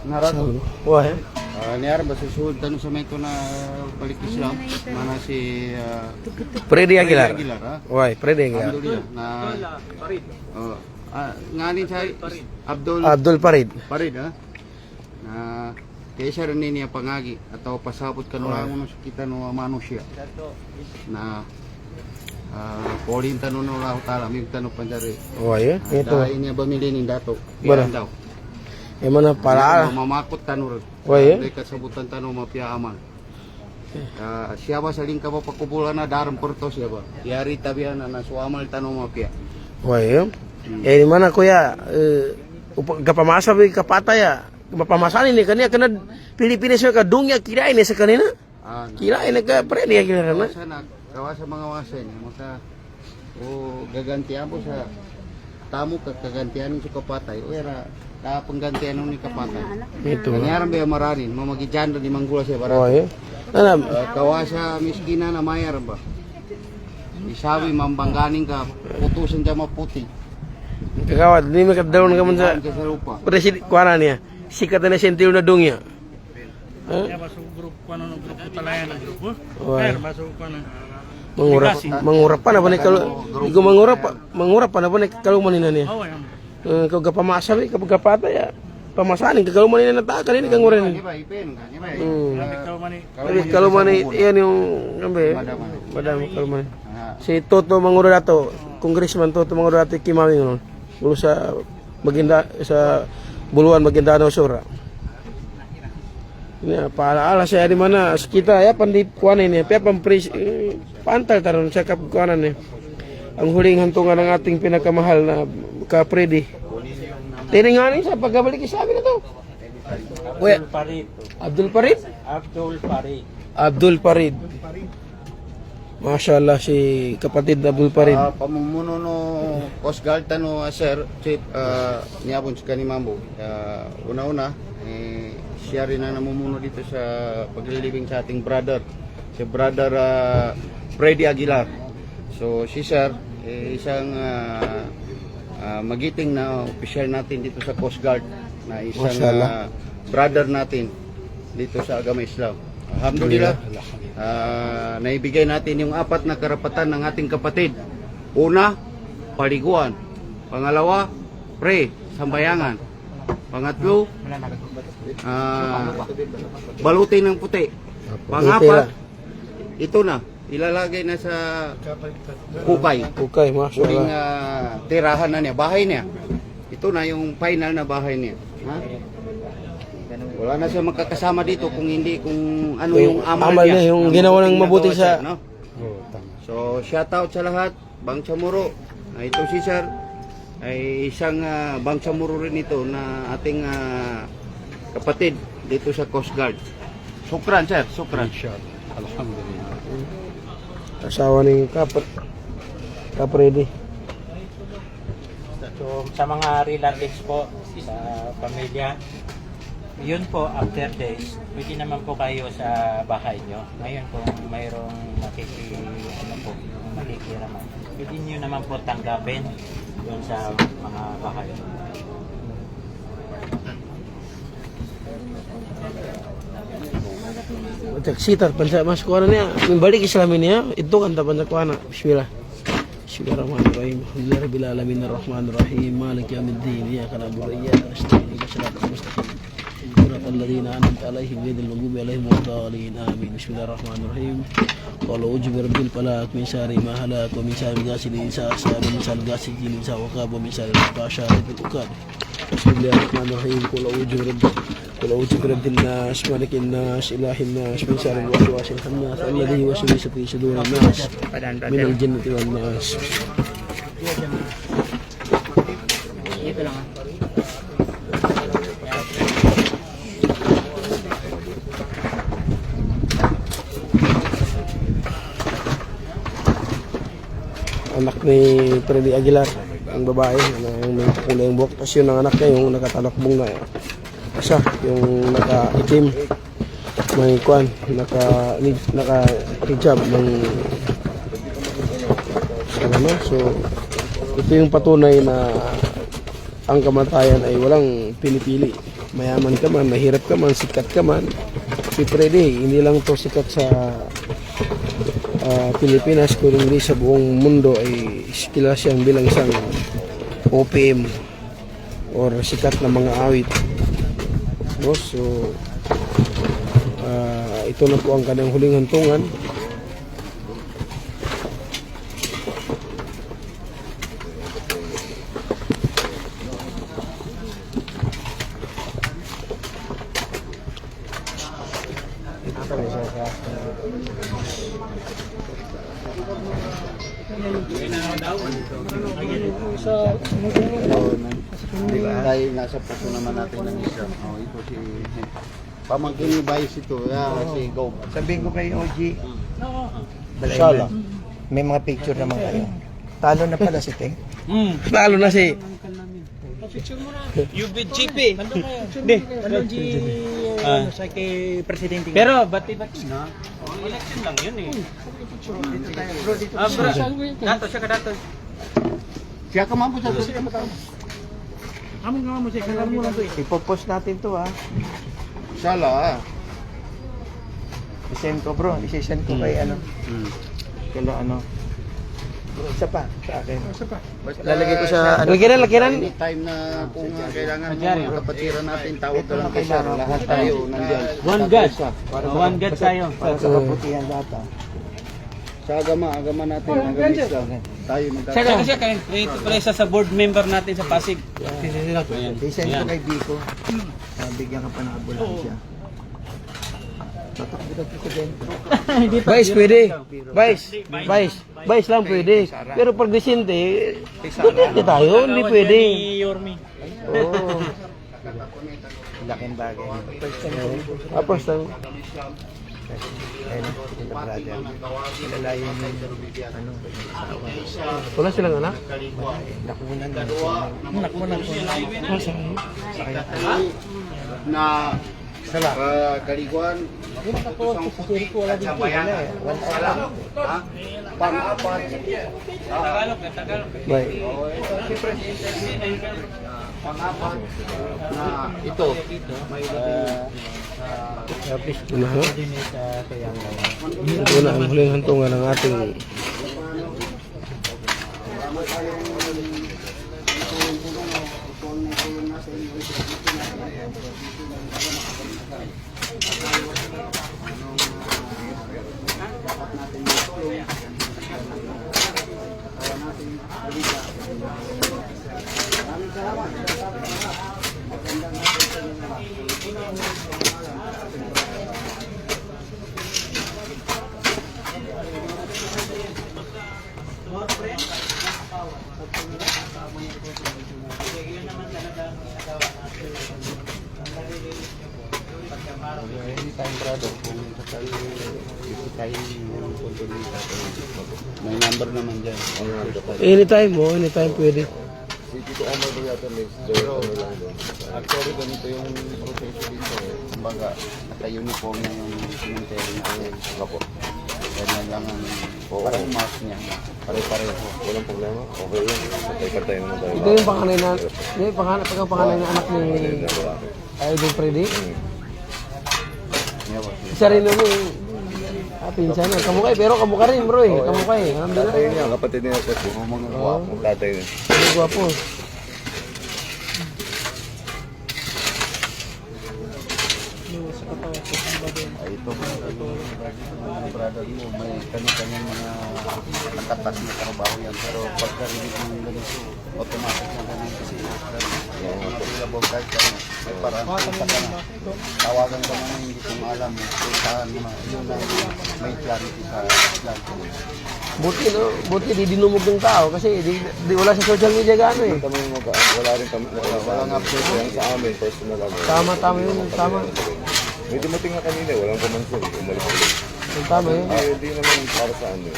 Narato. Wah. Niara ba susunod tanong sa may ito na balik Islam? Mana si Freddy Aguilar. ha? Wah, Freddy Aguilar. Alhamdulillah. Nganin sa Abdul Farid. Parid ha? Na kaya siya rin niya pangagi atau pasabot ka nung kita no manusia na polin tanong no Allah Ta'ala may tanong panjari. Wah ya, itu. Dahil niya bamili ng dato. Mana? Daw. Mana para? Mamakot tanong. Wah ya. May kasabutan tanong mapia aman. Siapa saling ka pakubulan na daram porto siapa. Yari tabihan na suamal tanong mapia. Wah ya. Di mana kuya? Kapamasa ba kapata ya? Mapamasan ini kanya kena Pilipinas ka dungya kirain sa kanina. Kirain ka Freddy Aguilar na. Kawasan mga wasa ini maka gagantian po sa tamu kagantian sa kapatay o era penggantian ni kapatay. Itu. Nangyari ba maranin mamagijando di manggula siya para. Oh ya. Nanam Kawasa miskina na mayar ba. Isawi mambangganing ka putusan jama putih. Kagawad, ni makadawon ka man sa lupa. presiden kuana niya. Sikat na sentil na dungya. Ya masuk grup kuano no grup pelayan ng grupo. Masuk kuano. Mangurap pa na ba ni kalau igo mangurap pa na ba ni kalau manina niya. Oh, yan. Kau gapamasa bi kapag gapata ya. Pamasanin kalau manina na ta kanina kang nguren. Tapi kalau mani yan yung kambe. Madam kalau mani. Si Toto Manguradato, Congressman Toto Manguradato Kimawing no. Ulo sa Maginda sa Buluan Maguindanao Sur. Ini paala saya di mana kita ya pandi kuan ini pa pampris pantal taron sa kapkuanan ni. Ang huling hantungan ng ating pinakamahal na ka Freddy. Tiningani sa pagbalik sabi na to. Abdul Farid. Abdul Farid. Masyaallah si kapatid Abdul Farid. Pamumuno no Coast Guard no sir chief niabon sa kanimambo. Una-una siya rin na namumuno dito sa paglilibing sa ating brother. Si brother Freddy Aguilar. So si sir isang magiting na opisyal natin dito sa Coast Guard na isang brother natin dito sa Agama Islam. Alhamdulillah. Naibigay natin yung 4 na karapatan ng ating kapatid. Una, paliguan. Pangalawa, sambayangan. Pangatlo, balutin ng puti. Pangapat, ito na, ilalagay na sa kukay. Kukay, Huling masyaallah. tirahan na niya, bahay niya. Ito na yung final na bahay niya. Ha? Wala na siya makakasama dito kung hindi kung ano yung amal niya. Yung ginawa ng mabuti sa no? So shout out sa lahat, Bang Chamorro. Ito si Sir ay isang Bang Chamorro rin ito na ating kapatid dito sa Coast Guard. Sukran sir, sukran. Alhamdulillah. asawa ni Freddy. So, sa mga relatives po, sa pamilya, yun po, after days, pwede naman po kayo sa bahay nyo. Ngayon kung mayroong makikiraman, pwede nyo naman po tanggapin yun sa mga bahay. Sitar pansa mas kuana niya. Balik Islamin niya. Ito kanta pansa kuana. Bismillah. Bismillahirrahmanirrahim. Alhamdulillahirabbil alamin arrahmanirrahim maliki yaumiddin iyyaka na'budu wa iyyaka nasta'in ihdinas siratal mustaqim siratal ladzina an'amta 'alaihim ghairil maghdubi 'alaihim waladdallin amin. Bismillahirrahmanirrahim. Qul a'udzu birabbil falaq min syarri ma halaq wa min syarri ghasiqin idza hasad wa min syarri ghasiqin idza waqab wa min syarri fasharatil uqad. Bismillahirrahmanirrahim. Qul a'udzu birabbil nas malikin nas ilahin nas min syarril waswasil khannas alladzi yuwaswisu fi sudurin nas minal jinnati wan nas. Ito lang. Anak ni Freddy Aguilar, ang babae, yung may kulay yung buhok. Tapos yun ang anak niya, yung nakatalakbong na isa, yung naka-itim, may kwan, naka-hijab ng so ito yung patunay na ang kamatayan ay walang pinipili. Mayaman ka man, mahirap ka man, sikat ka man. Si Freddy, hindi lang to sikat sa Pilipinas, kundi sa buong mundo ay kilala siyang bilang isang OPM or sikat na mga awit. No? So, ito na po ang kanyang huling hantungan. Dahil nasa puso naman natin ng Islam. Oh, ito si pamangkin ni Vice ito, si Gob. Sabihin ko kay OG, Sala. may mga picture naman kayo. Talo na pala si Teng. Lalo na si UBGP. Hindi. Sa kay Presidente. Pero bati-bati na. Election lang yun eh. Dato siya ka dato. Siya ka mampo sa Amo nga mo siya kanal mo lang to eh. Ipopost natin to ha. Sala. I-send ko bro, i-send ko kay ano. Kala ano. Bro, isa pa sa akin. Lalagay ko sa ano. Lakiran. Anytime na kung kailangan mo kapatiran natin, tawag ka lang kay Sir. Lahat tayo nandiyan. One God. One God tayo. Para sa kaputihan lahat ha. Sa agama natin, agama Islam. Tayo magkakaroon. Siya kay ito pala isa sa board member natin sa Pasig. I-send ko kay Biko. Bigyan ka pa ng ambulansya. Tatakbo na presidente. Vice pwede. Vice lang pwede. Pero pag Vicente, depende tayo, hindi pwede. Yormi. Oo. Laking bagay. First time ko rin po. First time. Ayun, sila brother. Kilala yung ano, asawa. Wala silang anak? Nakunan na. Nakunan ko. Na kaliguan isang puti at sabayan. Sala. Ha? Pang-apat. Tagalog. Bye. Pang-apat na ito. May Unahan. Ito na ang huling hantungan ng ating anytime brother kung sakali bisitahin yung kondolita may number naman dyan. anytime pwede. Pero actually ganito yung proseso dito kumbaga naka-uniform na yung cemetery natin. Opo. Ganyan lang ang parang mask niya. Pare-pareho. Walang problema. Okay yun. Patay-patay naman tayo. Ito yung panganay na, panganay na anak ni Idol Freddy. Isa rin naman yung pinsan niya. Kamukay, pero kamukha rin bro eh. Kamukha eh. Tatay niya, kapatid niya kasi. Mga guwapo. Tatay niya. Ano gwapo. Ay, ito mga brother mo, may kanya-kanyang mga nakatas na trabaho yan. Pero pagkarinig ng ganito, automatic na ganito kasi available kahit ka na. May parang punta ka na. Tawagan ka na hindi ko alam kung saan naman. Yun lang may clarity sa plan ko. Buti di dinumog ng tao kasi di wala sa social media gaano eh. Kami wala rin kami. Walang update yan sa amin, personal lang. Tama yun, tama. May dumating nga kanina, walang kumansel. Umalis ulit. Tama yun. Hindi naman para sa ano.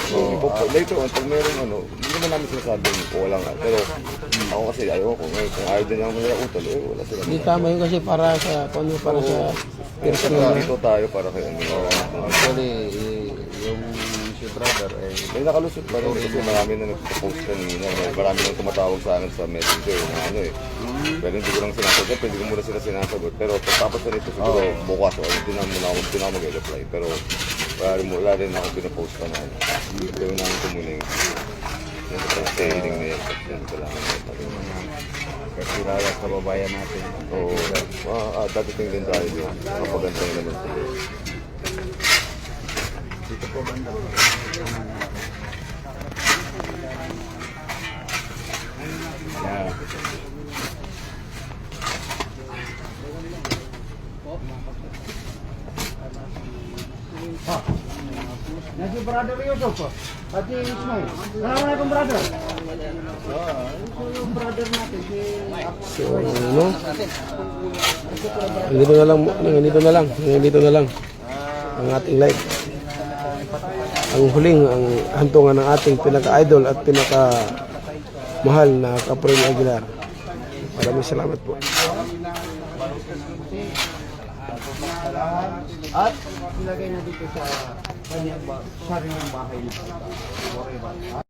Later on, pag meron ano, hindi naman namin sinasabing ko wala nga. Pero ako kasi ayoko. Ngayon, kung ayaw din ako nila utol, wala sila. Hindi tama yun kasi para sa Personal dito tayo para kay ano. Actually, yung shoot brother, may nakalusot pa rin kasi marami na nagpo-post kanina. Marami nang tumatawag sa akin sa messenger na ano eh. Pero hindi ko lang sinasagot, pwede ko muna sila sinasagot. Pero pagtapos na nito, siguro bukas o hindi na ako mag-reply. Pero wala rin ako pinapost pa na ano. Gawin namin ko muna yung training na yun. Kasi lala sa babayan natin. Oo, dadating din tayo doon. Kapagantay naman sila. Dito po banda. Yeah. Nasi brother Yusuf po. Pati Ismail. Assalamualaikum brother. Yung brother natin si So, ano? Ganito na lang ang ating live. Ang huling, ang hantungan ng ating pinaka-idol at pinaka-mahal na Kapril Aguilar. Maraming salamat po. at ilagay na dito sa kanyang sariling bahay na ito. Forever.